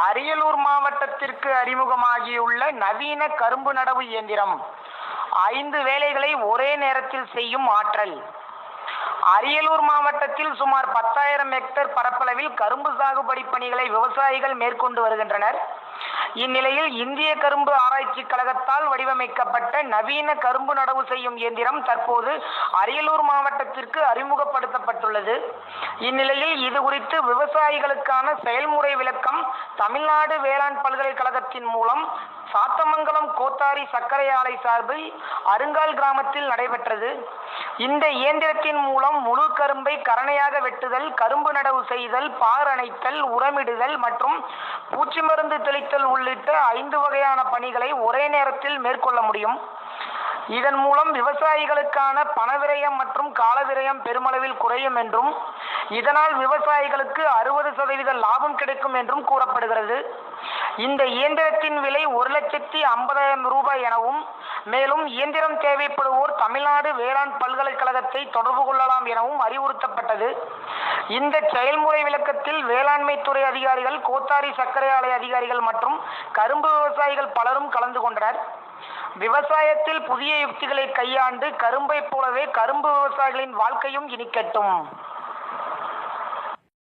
அரியலூர் மாவட்டத்திற்கு அறிமுகமாகியுள்ள நவீன கரும்பு நடவு இயந்திரம் 5 வேலைகளை ஒரே நேரத்தில் செய்யும் ஆற்றல். அரியலூர் மாவட்டத்தில் சுமார் 10,000 ஹெக்டேர் பரப்பளவில் கரும்பு சாகுபடி பணிகளை விவசாயிகள் மேற்கொண்டு வருகின்றனர். இந்நிலையில் இந்திய கரும்பு ஆராய்ச்சி கழகத்தால் வடிவமைக்கப்பட்ட நவீன கரும்பு நடவு செய்யும் இயந்திரம் தற்போது அரியலூர் மாவட்டத்திற்கு அறிமுகப்படுத்தப்பட்டுள்ளது. இந்நிலையில் இது குறித்து விவசாயிகளுக்கான செயல்முறை விளக்கம் தமிழ்நாடு வேளாண் பல்கலைக்கழகத்தின் மூலம் சாத்தமங்கலம் கோத்தாரி சர்க்கரை ஆலை சார்பில் அருங்கால் கிராமத்தில் நடைபெற்றது. இந்த இயந்திரத்தின் மூலம் முழு கரும்பை கரணையாக வெட்டுதல், கரும்பு நடவு செய்தல், பார் அணைத்தல், உரமிடுதல் மற்றும் பூச்சி மருந்து தெளித்தல் உள்ளிட்ட 5 வகையான பணிகளை ஒரே நேரத்தில் மேற்கொள்ள முடியும். இதன் மூலம் விவசாயிகளுக்கான பணவிரயம் மற்றும் காலவிரயம் பெருமளவில் குறையும் என்றும் இதனால் விவசாயிகளுக்கு 60% லாபம் கிடைக்கும் என்றும் கூறப்படுகிறது. இந்த இயந்திரத்தின் விலை 1,50,000 ரூபாய் எனவும் மேலும் இயந்திரம் தேவைப்படுவோர் தமிழ்நாடு வேளாண் பல்கலைக்கழகத்தை தொடர்பு கொள்ளலாம் எனவும் அறிவுறுத்தப்பட்டது. இந்த செயல்முறை விளக்கத்தில் வேளாண்மை துறை அதிகாரிகள், கோத்தாரி சர்க்கரை ஆலை அதிகாரிகள் மற்றும் கரும்பு விவசாயிகள் பலரும் கலந்து கொண்டனர். விவசாயத்தில் புதிய யுக்திகளை கையாண்டு கரும்பை போலவே கரும்பு விவசாயிகளின் வாழ்க்கையும் இனிக்கட்டும்.